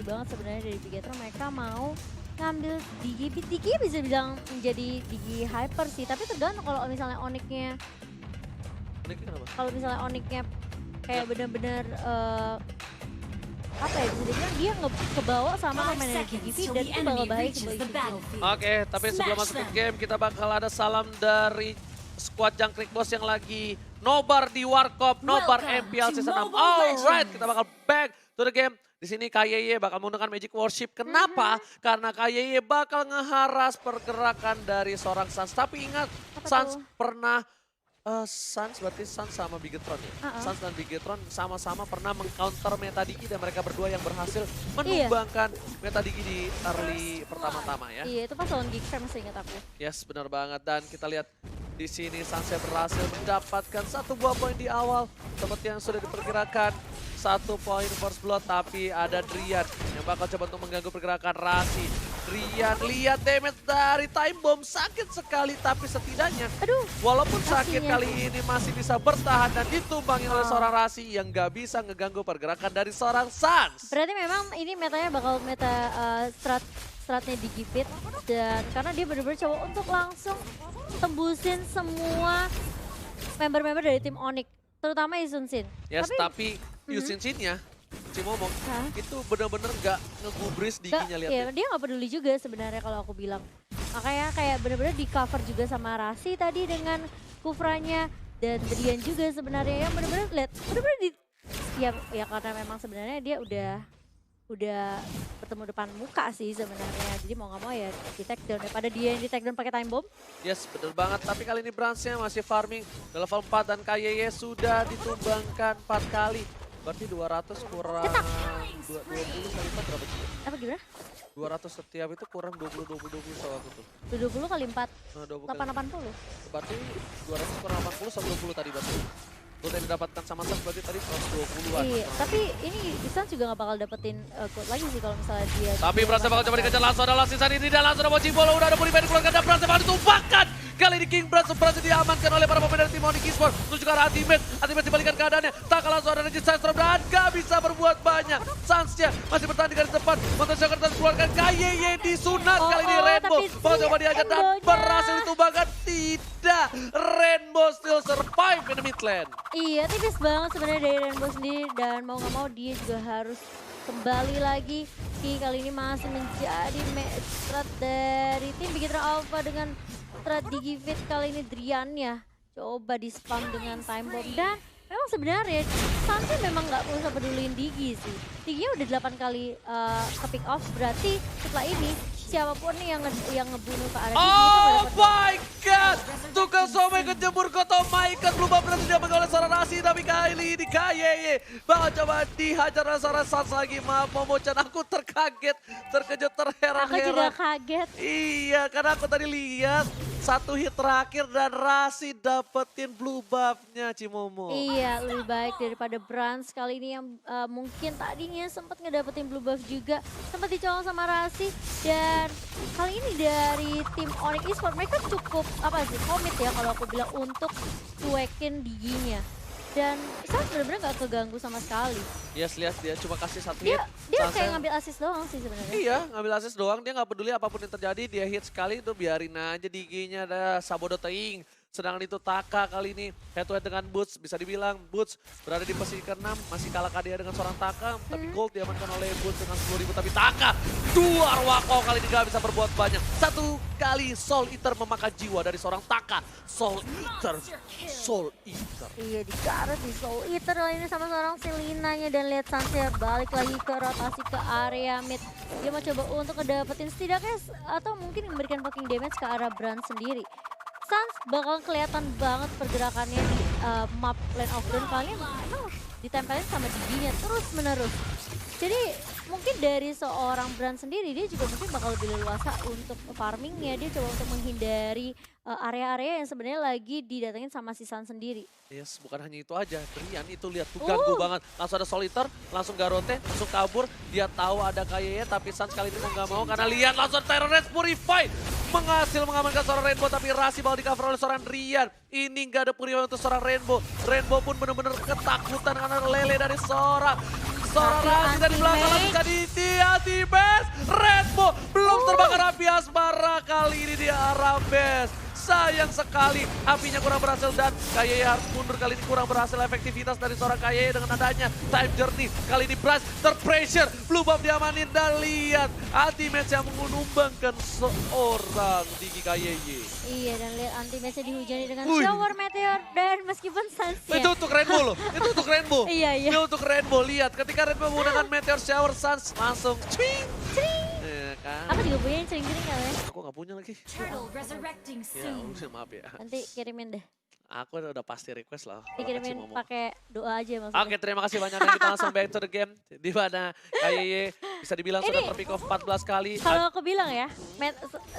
banget sebenarnya dari Bigetron. Mereka mau ngambil Digi. Digi bisa bilang menjadi Digi Hyper sih, tapi tergantung kalau misalnya Onyx-nya Onyxnya kenapa? kalau misalnya Onyx-nya kayak bener-bener apa ya, bisa dibilang dia kebawa sama pemain dari GGV dan itu bakal baik bagi GGV. Oke, tapi sebelum masuk ke game kita bakal ada salam dari squad Jangkrik Boss yang lagi nobar di Warkop, nobar MPL Season 6. Alright, kita bakal back to the game. Di sini KYY bakal menggunakan Magic Worship. Kenapa? Karena KYY bakal ngeharas pergerakan dari seorang Sans. Tapi ingat, Sans pernah Sans berarti Sans sama Bigetron ya? Sans dan Bigetron sama-sama pernah mengcounter Metadigi dan mereka berdua yang berhasil menumbangkan Metadigi di early pertama-tama ya. Iya, itu pas lawan Geekfam masih ingat aku. Yes, benar banget. Dan kita lihat di sini Sansnya berhasil mendapatkan 1 buah poin di awal. Seperti yang sudah diperkirakan. 1 poin first blood, tapi ada Drian yang bakal coba untuk mengganggu pergerakan Rasi. Drian lihat damage dari Time Bomb, sakit sekali, tapi setidaknya walaupun sakit kali ini masih bisa bertahan dan ditumbangi oleh seorang Rasi yang gak bisa ngeganggu pergerakan dari seorang Sans. Berarti memang ini metanya bakal meta stratnya Digipit, dan karena dia benar-benar coba untuk langsung tembusin semua member-member dari tim Onyx, terutama Isunsin. Yes, tapi Yusin-Sinnya, Cimomo, itu benar-benar gak ngegubris Diginya lihat. Iya, dia gak peduli juga sebenarnya kalau aku bilang. Makanya kayak benar-benar di cover juga sama Rasi tadi dengan Kufranya dan Drian juga sebenarnya yang benar-benar lihat, benar-benar di ya karena memang sebenarnya dia udah bertemu depan muka sih sebenarnya. Jadi mau nggak mau ya di take down daripada dia yang di take down pakai time bomb. Yes, bener banget. Tapi kali ini Bransnya masih farming ke level 4 dan KYY sudah ditumbangkan 4 kali. Berarti 200 kurang 20 kali 4 berapa sih? Apa gimana? 200 setiap itu kurang 20 sama aku tuh. 20 kali 4, Nah, 20 kali. 880. Berarti 200 kurang 80 sama 20 tadi berarti. Gold yang didapatkan sama Sans berarti tadi 120-an. Iya, tapi ini Isan juga gak bakal dapetin gold lagi sih kalau misalnya dia... Tapi Bransnya bakal coba dikejar langsung ada sisa ini dan langsung ada Mochi bola udah ada Purified dikeluarkan dan Bransnya bakal ditumpahkan. Kali ini King Brans berhasil diamankan oleh para pemain dari tim Onyx Esports. Terus juga ada Ultimate dibalikan keadaannya. Tak langsung ada Regis Sandstrom dan gak bisa berbuat banyak. Sansnya masih bertahan di garis depan. Montasnya kertas keluarkan KYY disunat. Kali ini Rainbow bakal coba dihajar dan berhasil ditumbangkan. Tidak, Rainbow still survive in the mid lane. Iya, tipis banget sebenarnya dari Rainbow sendiri dan mau nggak mau dia juga harus kembali lagi. Kali ini masih menjadi strat dari tim Bigetron Alpha dengan strat Digivit. Kali ini Drian ya coba di spam dengan time bomb dan memang sebenarnya Sansnya memang nggak usah peduliin Digi sih. Diginya udah 8 kali ke pick off, berarti setelah ini siapapun nih yang ngebunuh ke arah Digi Oh my god! Tukang somai kejemur koto Maikan belum berhasil diamankan oleh seorang Rasi, tapi kali ini KYY bakal coba dihajar oleh seorang Sans lagi. Maaf Momo-chan, aku terkaget, terkejut, terheran-heran. Aku juga kaget. Iya, karena aku tadi lihat 1 hit terakhir dan Rasi dapetin blue buff-nya Cimomo. Iya, lebih baik daripada Brans kali ini yang mungkin tadinya sempat ngedapetin blue buff juga. Sempat dicolong sama Rasi dan kali ini dari tim Onyx Esports mereka cukup komit ya kalau aku bilang untuk cuekin Diginya. Dan Sans benar-benar gak keganggu sama sekali. Yes, lihat dia cuma kasih 1 hit. Dia kayak ngambil assist doang sih sebenarnya. Iya, ngambil assist doang, dia nggak peduli apapun yang terjadi, dia hit sekali itu biarin aja Diginya ada Sabodo teing. Sedangkan itu Taka kali ini head to head dengan Boots, bisa dibilang Boots berada di posisi ke-6, masih kalah KDA dengan seorang Taka, tapi gold diamankan oleh Boots dengan 10.000, tapi Taka 2 Arwako kali ini gak bisa berbuat banyak. 1 kali Soul Eater memakan jiwa dari seorang Taka. Soul Eater. Iya, digaret di Soul Eater kali ini sama seorang Selinanya dan lihat Sansnya balik lagi ke rotasi ke area mid. Dia mau coba untuk ngedapetin setidaknya atau mungkin memberikan poking damage ke arah Brand sendiri. Sans bakal kelihatan banget pergerakannya di map Lane of Dawn kali ini memang ditempelin sama Diginya terus menerus. Jadi mungkin dari seorang Brand sendiri dia juga mungkin bakal lebih leluasa untuk farmingnya. Dia coba untuk menghindari area-area yang sebenarnya lagi didatengin sama si Sans sendiri. Yes, bukan hanya itu aja. Drian itu lihat tuh ganggu banget. Langsung ada Soliter, langsung Garote, langsung kabur. Dia tahu ada KYY tapi Sans kali ini mau nggak mau karena lihat langsung Terrorist Purify. Menghasil mengamankan seorang Rainbow tapi Rasi bakal di cover oleh seorang Drian. Ini nggak ada Purify untuk seorang Rainbow. Rainbow pun benar-benar ketakutan karena lele dari seorang seorang Rasi dari belakang langsung jadi anti-base. Redmo belum terbakar api asmara, kali ini di arah base. Sayang sekali, apinya kurang berhasil dan Kaye harus mundur. Kali ini kurang berhasil efektivitas dari seorang Kaye dengan adanya time journey. Kali ini Braz terpressure, blue buff diamanin dan lihat anti-match yang menumbangkan seorang Digi Kaye. Iya, dan lihat anti-match dihujani dengan shower meteor dan meskipun Suns-nya. Itu untuk Rainbow loh, itu untuk Rainbow. Iya. Itu untuk Rainbow, lihat ketika Rainbow menggunakan meteor shower Suns langsung cwing. Kan? Aku juga punya yang sering-sering ya. Aku gak punya lagi. Turtle resurrecting Ya, soon. maaf ya. Nanti kirimin deh. Aku udah pasti request lah. Dikirimin pakai doa aja maksudnya. Oke, terima kasih banyak. Dan kita langsung back to the game. Di mana Kaye bisa dibilang sudah terpick off 14 kali. Kalau aku bilang ya,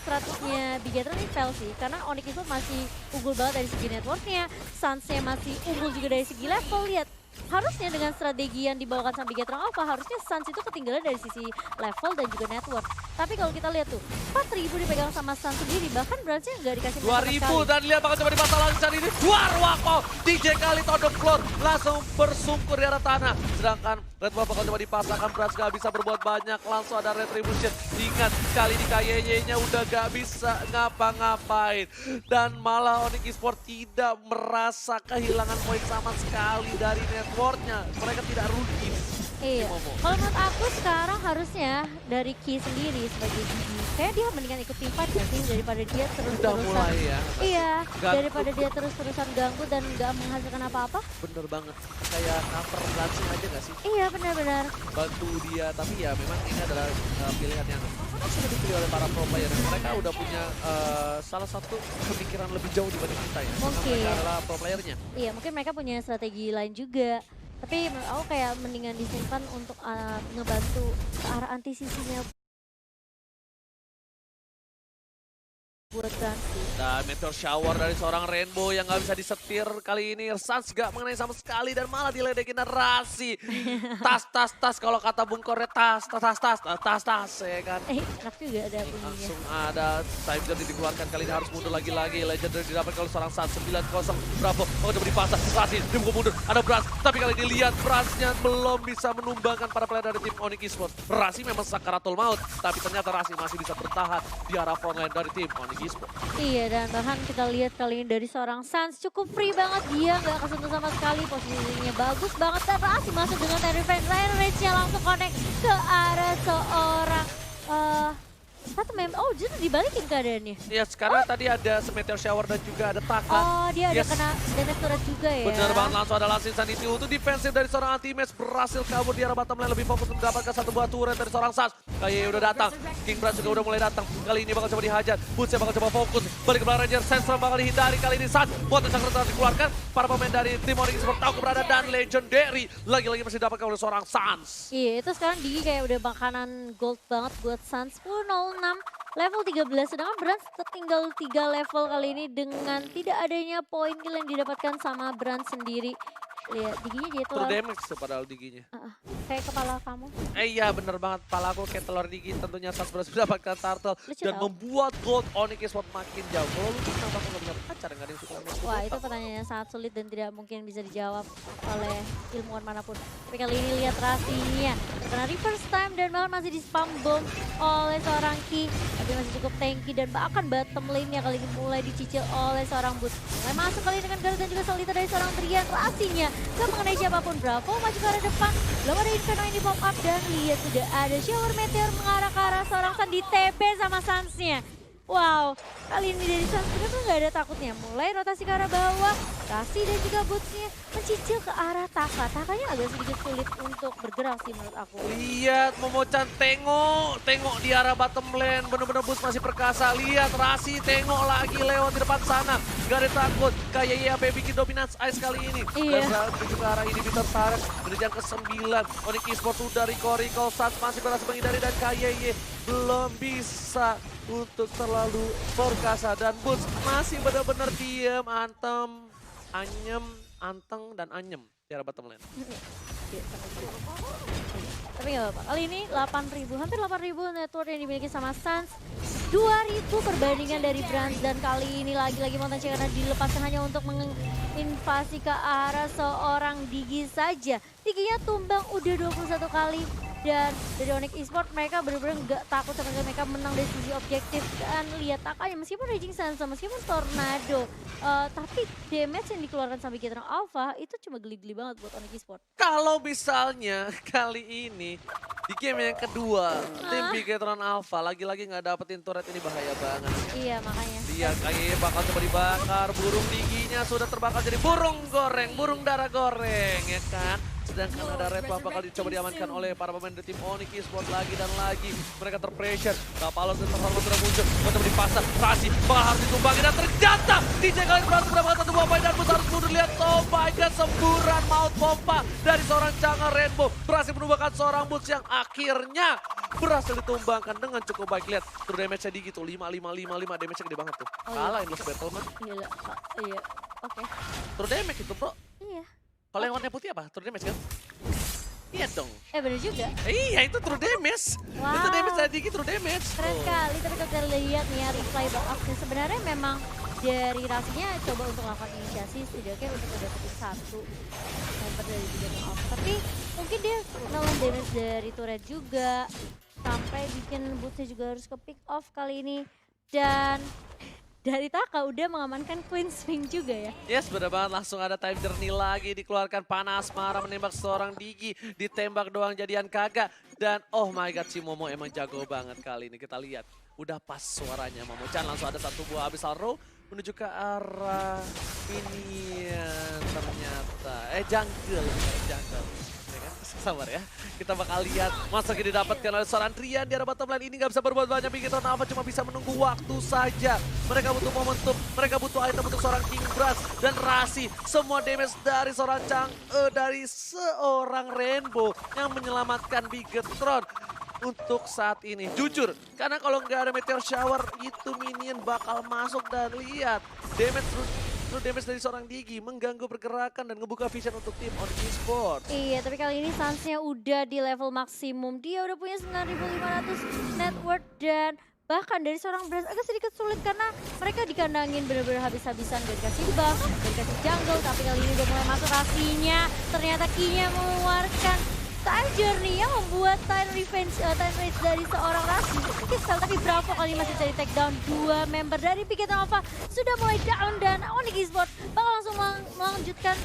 strateginya Bigetron ini fail sih. Karena Onyx itu masih unggul banget dari segi networknya. Suns-nya masih unggul juga dari segi level. Lihat, harusnya dengan strategi yang dibawakan sama Bigetron apa? Harusnya Suns itu ketinggalan dari sisi level dan juga network. Tapi kalau kita lihat tuh, 4.000 dipegang sama Suns sendiri. Bahkan Branch-nya nggak dikasih 2000 dan lihat bakal coba dipasang lagi saat ini. War Wako, DJ kali todok floor. Langsung bersungkur di arah tanah. Sedangkan Red Bull bakal coba dipasangkan. Branch gak bisa berbuat banyak. Langsung ada Retribution. Ingat, kali ini KYY-nya udah gak bisa ngapa-ngapain. Dan malah Onyx Esports tidak merasa kehilangan poin sama sekali dari networknya. Mereka tidak rugi. Iya, kalau menurut aku sekarang harusnya dari Ki sendiri sebagai Gigi, kayak dia mendingan ikut tim fight gak sih daripada dia terus-terusan. Udah mulai ya. Iya, ganggu. daripada dia terus-terusan ganggu dan gak menghasilkan apa-apa. Bener banget. Kayak cover langsung aja gak sih? Iya, benar-benar. Bantu dia, tapi ya memang ini adalah pilihan yang sudah dipilih oleh para pro player. Dan mereka udah punya salah satu pemikiran lebih jauh dibanding kita ya. Karena Mungkin. mereka adalah pro playernya. Iya, mungkin mereka punya strategi lain juga. Tapi menurut aku kayak mendingan disimpan untuk ngebantu ke arah anti-sisinya buat Branch. Dan meteor shower dari seorang Rainbow yang gak bisa disetir kali ini. Suns gak mengenai sama sekali dan malah diledekin Rasi. Tas kalau kata Bung Kornya tas ya kan. Enak juga ada bunyinya. Langsung ada time jump dikeluarkan kali ini harus mundur lagi-lagi. Legendary didapat kalau seorang Suns 9-0. Bravo, coba dipasang. Rasi dibuka mundur. Ada Branch, tapi kali ini lihat Branch-nya belum bisa menumbangkan para player dari tim Onyx Esports. Rasi memang sakaratul maut, tapi ternyata Rasi masih bisa bertahan di arah frontline dari tim Onyx Esports. Iya, dan bahkan kita lihat kali ini dari seorang Suns cukup free banget, dia nggak kesentuh sama sekali, posisinya bagus banget dan Rasi masuk dengan Terrifying Lion Rage-nya langsung connect ke arah seorang oh justru dibalikin keadaannya. Ya sekarang tadi ada meteor shower dan juga ada Taka. Oh, dia ada kena damage turret juga ya. Bener banget, langsung ada Last Insanity untuk defensif dari seorang anti-match berhasil kabur di arah bottom lane, lebih fokus untuk mendapatkan satu buah turret dari seorang Suns. Kayak udah datang, King Branch juga udah mulai datang. Kali ini bakal coba dihajar, Boots bakal coba fokus. Balik ke belakang Ranger, Sandstorm bakal dihindari kali ini Suns. Buat Sang Return dikeluarkan, para pemain dari tim Onyx Esports tahu keberadaan dan Legendary. Lagi-lagi masih didapatkan oleh seorang Suns. Iya, itu sekarang Digi kayak udah makanan gold banget buat Suns. 10-06. Level 13, sedangkan Branch tinggal 3 level kali ini dengan tidak adanya poin kill yang didapatkan sama Branch sendiri. Lihat, Diginya jadi Full telur. damage tuh padahal Diginya. Kayak kepala kamu. Iya bener banget, pala aku kayak telur Digi. Tentunya Suns berhasil mendapatkan turtle Lucu dan tau. membuat gold Onyx Esports makin jauh. Kalau lu kenapa aku gak bisa pacar, gak ada yang suka sama aku? Wah, itu pertanyaan yang sangat sulit dan tidak mungkin bisa dijawab oleh ilmuwan manapun. Tapi kali ini lihat Rasinya. Karena reverse time dan bahkan masih di spam bomb oleh seorang Ki. Tapi masih cukup tanky dan bahkan bottom lane-nya kali ini mulai dicicil oleh seorang Boots. Mulai masuk kali ini dengan Garut dan juga Solita dari seorang Trian. Rasinya gak mengenai siapapun. Bravo maju ke arah depan. Belum ada Inferno yang di pop up dan lihat sudah ada shower meteor mengarah ke arah seorang Sun di TP sama Suns-nya. Wow, kali ini dari Suns bener nggak ada takutnya. Mulai rotasi ke arah bawah, Rasi dan juga Boots-nya mencicil ke arah Taka. Takanya agak sedikit sulit untuk bergerak sih menurut aku. Lihat Momochan tengok di arah bottom lane, bener-bener Boots masih perkasa. Lihat Rasi tengok lagi lewat di depan sana, gak ada takut. Kayak ya bikin dominance ice kali ini. Iya. Dan menuju ke arah inhibitor turret, berjalan ke-9. Onyx Esports sudah recall Suns masih berhasil menghindari dan KYY belum bisa untuk terlalu perkasa. Dan Boots masih benar-benar diem, anteng dan anyem di arah bottom lane. Tapi nggak apa-apa. Kali ini 8.000, hampir 8.000 network yang dimiliki sama Suns. 2000 perbandingan dari Brans, dan kali ini lagi-lagi Montagne karena dilepaskan hanya untuk menginvasi ke arah seorang Digi saja. Diginya tumbang udah 21 kali. Dan dari Onyx Esports mereka benar-benar nggak takut sama sekali, mereka menang dari sisi objektif. Dan lihat takanya meskipun Raging Sandstorm, meskipun Tornado, tapi damage yang dikeluarkan sama Bigetron Alpha itu cuma geli-geli banget buat Onyx Esports. Kalau misalnya kali ini di game yang kedua, tim Bigetron Alpha lagi-lagi nggak dapetin turret, ini bahaya banget. Iya makanya. Dia kayaknya bakal coba dibakar, burung Diginya sudah terbakar jadi burung goreng, burung darah goreng ya kan. Sedangkan ada red buff bakal dicoba diamankan oleh para pemain dari tim Onyx Esports lagi dan lagi. Mereka terpressure, Kapalos dan Terhormat sudah muncul, mencoba dipasang, Rasi bakal harus ditumbangi dan ternyata DJ kali berhasil mendapatkan satu buah poin dan Bus harus mundur. Lihat, oh my god, semburan maut pompa dari seorang Jungle Rainbow berhasil menumbangkan seorang Bus yang akhirnya berhasil ditumbangkan dengan cukup baik. Lihat, true damage-nya Digi tuh 5, damage-nya gede banget tuh. Kalah Endless Battle man. Gila, iya, oke. True damage itu bro. Iya. Kalau yang warna putih apa? True damage kan? Iya dong. Bener juga. Iya itu true damage. Wow. Itu damage tadi true damage. Keren sekali, tapi kalau kita lihat nih ya replay box-nya sebenarnya memang dari Rasinya coba untuk melakukan inisiasi setidaknya untuk mendapatkan satu member dari Bigetron Alpha. Tapi mungkin dia nolak damage dari turret juga sampai bikin bootsnya juga harus ke pick off kali ini. Dan dari Taka udah mengamankan Queen Swing juga ya. Yes, bener banget. Langsung ada time journey lagi. Dikeluarkan panas marah menembak seorang Digi. Ditembak doang jadian kagak. Dan oh my god, si Momo emang jago banget kali ini. Kita lihat. Udah pas suaranya Momo Chan. Langsung ada satu buah Abyssal Row menuju ke arah minion ternyata. Jungle. Ya kan? Sabar ya. Kita bakal lihat masa ini didapatkan oleh seorang Trian di arah bottom lane ini, nggak bisa berbuat banyak. Bigetron Alpha cuma bisa menunggu waktu saja. Mereka butuh momentum, mereka butuh item untuk seorang King Brass dan Rasi. Semua damage dari seorang dari seorang Rainbow yang menyelamatkan Bigetron untuk saat ini. Jujur, karena kalau nggak ada Meteor Shower itu minion bakal masuk dan lihat damage dari seorang Digi mengganggu pergerakan dan ngebuka vision untuk tim Onyx Esports. Iya, tapi kali ini Suns-nya udah di level maksimum. Dia udah punya 9.500 net worth dan bahkan dari seorang Brand agak sedikit sulit karena mereka dikandangin bener-bener habis-habisan. Gak dikasih buff, gak dikasih jungle, tapi kali ini udah mulai masuk Rasinya. Ternyata Ki-nya mengeluarkan time journey yang membuat time rage dari seorang Rasi kesal, tapi Bravo kali ini masih cari take down. Dua member dari Bigetron Alpha sudah mulai down dan Onyx Esports bakal langsung melanjutkan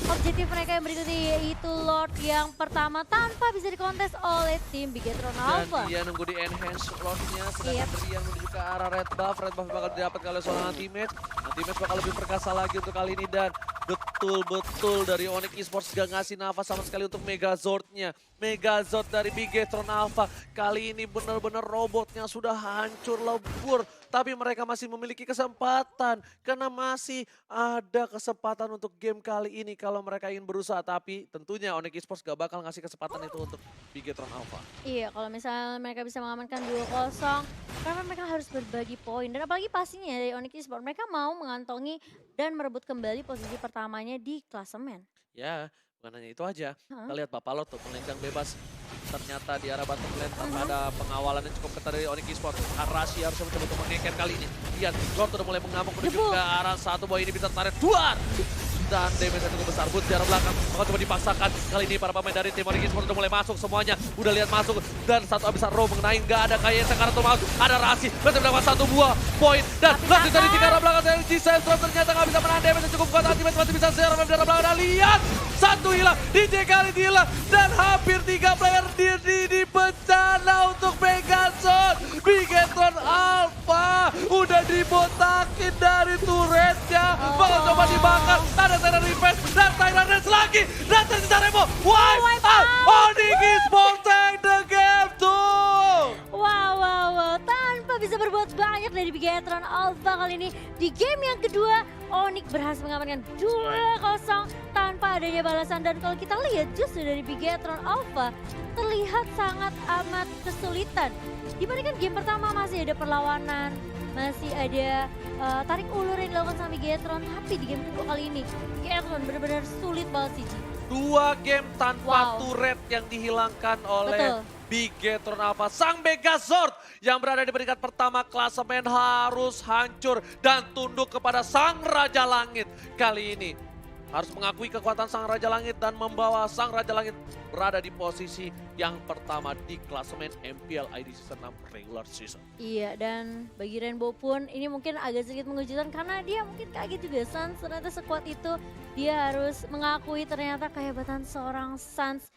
objektif mereka yang berikutnya, yaitu Lord yang pertama tanpa bisa dikontes oleh tim Bigetron Alpha. Dan dia nunggu di enhance Lordnya, sedangkan Rian menuju ke arah red buff. Red buff bakal didapat oleh seorang anti-match. Anti-match bakal lebih perkasa lagi untuk kali ini dan betul-betul dari Onyx Esports gak ngasih nafas sama sekali untuk Megazord-nya. Megazord dari Bigetron Alpha kali ini benar-benar robotnya sudah hancur lebur. Tapi mereka masih memiliki kesempatan karena masih ada kesempatan untuk game kali ini kalau mereka ingin berusaha. Tapi tentunya Onyx Esports gak bakal ngasih kesempatan itu untuk Bigetron Alpha. Iya, kalau misalnya mereka bisa mengamankan 2-0, karena mereka harus berbagi poin. Dan apalagi pastinya dari Onyx Esports, mereka mau mengantongi dan merebut kembali posisi pertamanya di klasemen. Ya, bukan hanya itu aja. Kita lihat Bapalot tuh melenggang bebas. Ternyata di arah bottom lane tanpa ada pengawalan yang cukup ketat dari Onyx Esports. Arashi harus mencoba untuk mengeken kali ini. Lihat, Lord udah mulai mengamuk menuju ke arah satu boy ini bisa tarik duar. Dan damage yang cukup besar. Boots di arah belakang bakal coba dipaksakan. Kali ini para pemain dari tim Onyx Esports udah mulai masuk semuanya. Udah lihat masuk. Dan satu Abyssal Row mengenai. Nggak ada kayak sekarang tuh masuk. Ada Rashi. Berarti mendapat satu buah poin. Dan lanjut dari tiga arah belakang dari G-Sandstorm. Ternyata nggak bisa menahan damage yang cukup kuat. Ultimate masih bisa serve dari arah belakang. Dan lihat. Satu hilang. DJ kali hilang. Dan hampir 3 player di bencana untuk Megazord. Bigetron Alpha udah dibotakin dari turretnya. Bakal coba dibakar. Ada Tyrant Revenge dan Tyrant Dance lagi. Dan tersisa Remo. Wipe out. Onyx Esports take the game tuh. Wow. Tanpa bisa berbuat banyak dari Bigetron Alpha kali ini. Di game yang kedua, Onyx berhasil mengamankan 2-0 tanpa adanya balasan. Dan kalau kita lihat justru dari Bigetron Alpha terlihat sangat amat kesulitan. Dibandingkan game pertama masih ada perlawanan, masih ada tarik ulur yang dilakukan sama Bigetron. Tapi di game kedua kali ini, Bigetron benar-benar sulit banget sih, Ji. 2 game tanpa turret yang dihilangkan oleh Bigetron Alpha, sang Megazord yang berada di peringkat pertama klasemen harus hancur dan tunduk kepada sang Raja Langit. Kali ini harus mengakui kekuatan sang Raja Langit dan membawa sang Raja Langit berada di posisi yang pertama di klasemen MPL ID Season 6 regular season. Iya, dan bagi Rainbow pun ini mungkin agak sedikit mengejutkan karena dia mungkin kaget juga. Suns ternyata sekuat itu, dia harus mengakui ternyata kehebatan seorang Suns